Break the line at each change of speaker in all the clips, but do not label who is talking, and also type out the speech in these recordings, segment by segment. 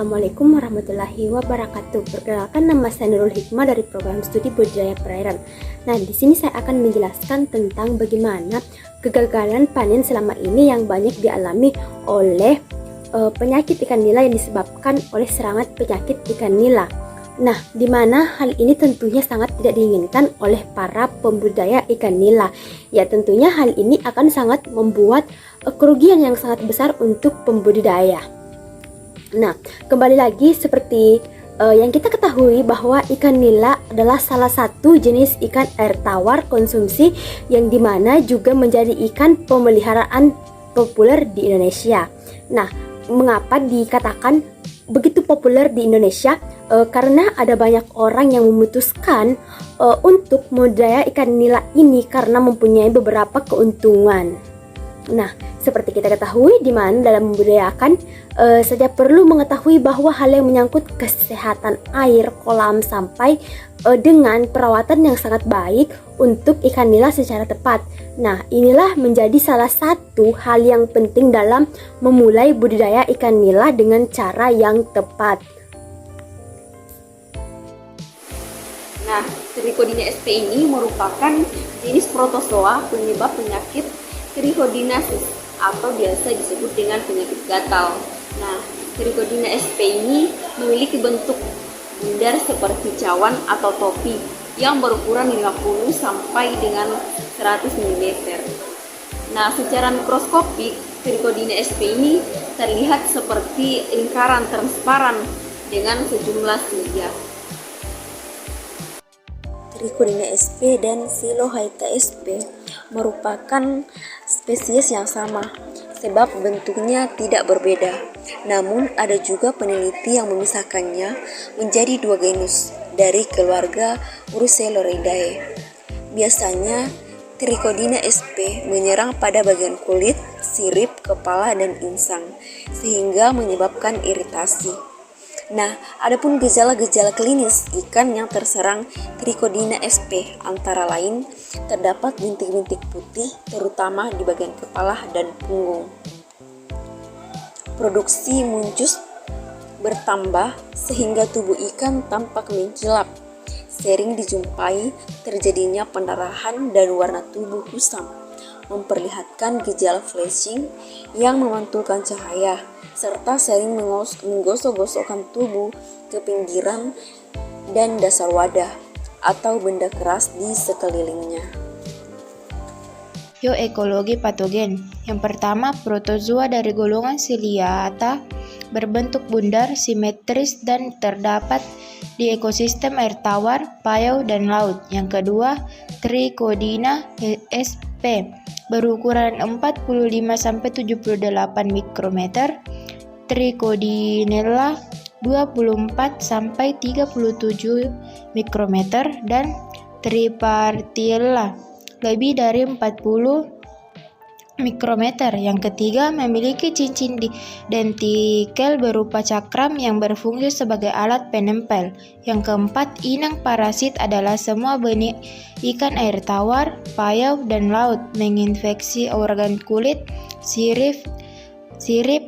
Assalamualaikum warahmatullahi wabarakatuh. Perkenalkan, nama saya Nurul Hikmah dari program studi budidaya perairan. Nah, di sini saya akan menjelaskan tentang bagaimana kegagalan panen selama ini yang banyak dialami oleh penyakit ikan nila yang disebabkan oleh serangan penyakit ikan nila. Nah, di mana hal ini tentunya sangat tidak diinginkan oleh para pembudidaya ikan nila. Ya, tentunya hal ini akan sangat membuat kerugian yang sangat besar untuk pembudidaya. Nah, kembali lagi seperti yang kita ketahui bahwa ikan nila adalah salah satu jenis ikan air tawar konsumsi yang dimana juga menjadi ikan pemeliharaan populer di Indonesia. Nah, mengapa dikatakan begitu populer di Indonesia? Karena ada banyak orang yang memutuskan untuk membudidaya ikan nila ini karena mempunyai beberapa keuntungan. Nah, seperti kita ketahui di mana dalam membudidayakan saja perlu mengetahui bahwa hal yang menyangkut kesehatan air kolam sampai dengan perawatan yang sangat baik untuk ikan nila secara tepat. Nah, inilah menjadi salah satu hal yang penting dalam memulai budidaya ikan nila dengan cara yang tepat.
Nah, Trichodina sp ini merupakan jenis protozoa penyebab penyakit trichodinasis atau biasa disebut dengan penyakit gatal. Nah, Trichodina sp ini memiliki bentuk bundar seperti cawan atau topi yang berukuran 50 sampai dengan 100 mm. Nah, secara mikroskopik, Trichodina sp ini terlihat seperti lingkaran transparan dengan sejumlah silia.
Trichodina sp dan Silohyta sp merupakan spesies yang sama, sebab bentuknya tidak berbeda. Namun ada juga peneliti yang memisahkannya menjadi dua genus dari keluarga Uruceloridae. Biasanya Trichodina sp menyerang pada bagian kulit, sirip, kepala, dan insang, sehingga menyebabkan iritasi. Nah, adapun gejala-gejala klinis ikan yang terserang Trichodina sp antara lain terdapat bintik-bintik putih terutama di bagian kepala dan punggung. Produksi muncus bertambah sehingga tubuh ikan tampak mencilap. Sering dijumpai terjadinya pendarahan dan warna tubuh kusam, memperlihatkan gejala flashing yang memantulkan cahaya, serta sering menggosok-gosokkan tubuh ke pinggiran dan dasar wadah atau benda keras di sekelilingnya.
Ekologi patogen. Yang pertama, protozoa dari golongan Ciliata berbentuk bundar, simetris, dan terdapat di ekosistem air tawar, payau, dan laut. Yang kedua, Trichodina sp berukuran 45-78 mikrometer, Trichodinella 24-37 mikrometer, dan Tripartilla lebih dari 40 mikrometer. Yang ketiga, memiliki cincin dentikel berupa cakram yang berfungsi sebagai alat penempel. Yang keempat, inang parasit adalah semua benih ikan air tawar, payau, dan laut, menginfeksi organ kulit, sirip,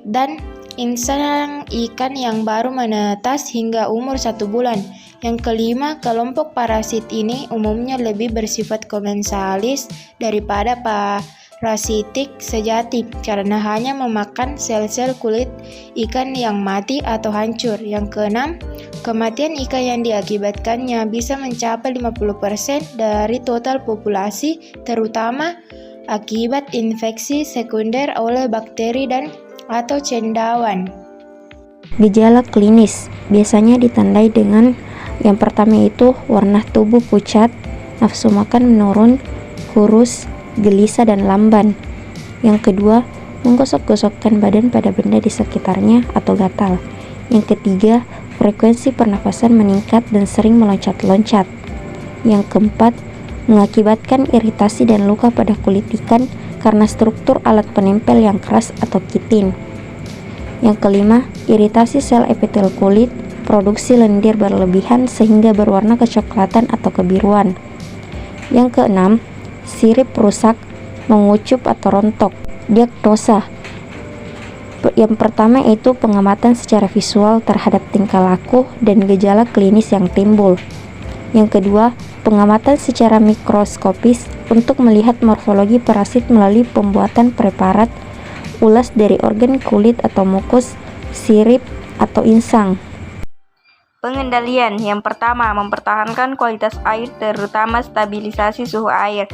dan insang ikan yang baru menetas hingga umur 1 bulan. Yang kelima, kelompok parasit ini umumnya lebih bersifat komensalis daripada parasitik sejati karena hanya memakan sel-sel kulit ikan yang mati atau hancur. Yang keenam, kematian ikan yang diakibatkannya bisa mencapai 50% dari total populasi, terutama akibat infeksi sekunder oleh bakteri dan atau cendawan.
Gejala klinis biasanya ditandai dengan yang pertama itu warna tubuh pucat, nafsu makan menurun, kurus, gelisah, dan lamban. Yang kedua, menggosok-gosokkan badan pada benda di sekitarnya atau gatal. Yang ketiga, frekuensi pernafasan meningkat dan sering meloncat-loncat. Yang keempat, mengakibatkan iritasi dan luka pada kulit ikan karena struktur alat penempel yang keras atau kitin. Yang kelima, iritasi sel epitel kulit, produksi lendir berlebihan sehingga berwarna kecoklatan atau kebiruan. Yang keenam, sirip rusak, mengucup atau rontok. Diagnosa: Yang pertama yaitu pengamatan secara visual terhadap tingkah laku dan gejala klinis yang timbul. Yang kedua, pengamatan secara mikroskopis untuk melihat morfologi parasit melalui pembuatan preparat ulas dari organ kulit atau mukus, sirip, atau insang.
Pengendalian yang pertama, mempertahankan kualitas air terutama stabilisasi suhu air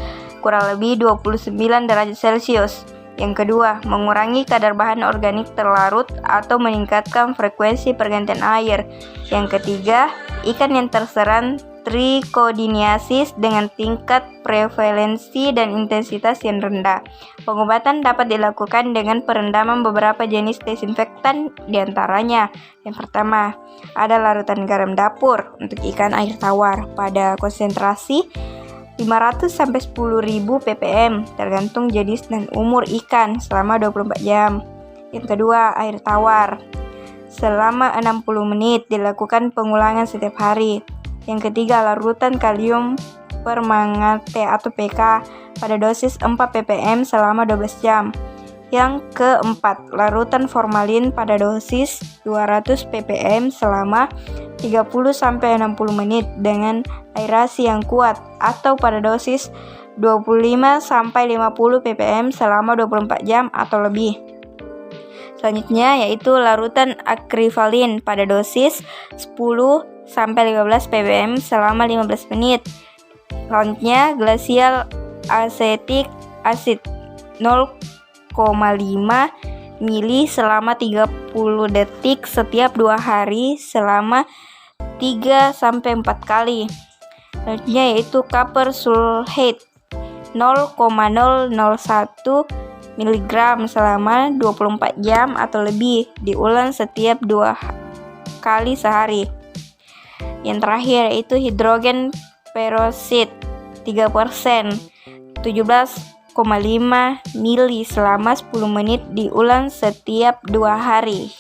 kurang lebih 29 derajat Celcius. Yang kedua, mengurangi kadar bahan organik terlarut atau meningkatkan frekuensi pergantian air. Yang ketiga, ikan yang terserang trichotillomaniasis dengan tingkat prevalensi dan intensitas yang rendah. Pengobatan dapat dilakukan dengan perendaman beberapa jenis desinfektan, diantaranya yang pertama ada larutan garam dapur untuk ikan air tawar pada konsentrasi 500 sampai 10.000 ppm tergantung jenis dan umur ikan selama 24 jam. Yang kedua, air tawar selama 60 menit dilakukan pengulangan setiap hari. Yang ketiga, larutan kalium permangate atau PK pada dosis 4 ppm selama 12 jam. Yang keempat, larutan formalin pada dosis 200 ppm selama 30-60 menit dengan aerasi yang kuat atau pada dosis 25-50 ppm selama 24 jam atau lebih. Selanjutnya yaitu larutan akrivalin pada dosis 10-15 ppm selama 15 menit. Selanjutnya glacial acetic acid 0,5 mili selama 30 detik setiap 2 hari selama 3-4 kali. Selanjutnya yaitu copper sulfate 0,001 mg selama 24 jam atau lebih, diulang setiap 2 kali sehari. Yang terakhir yaitu hidrogen peroxide 3% 17,5 mili selama 10 menit, diulang setiap 2 hari.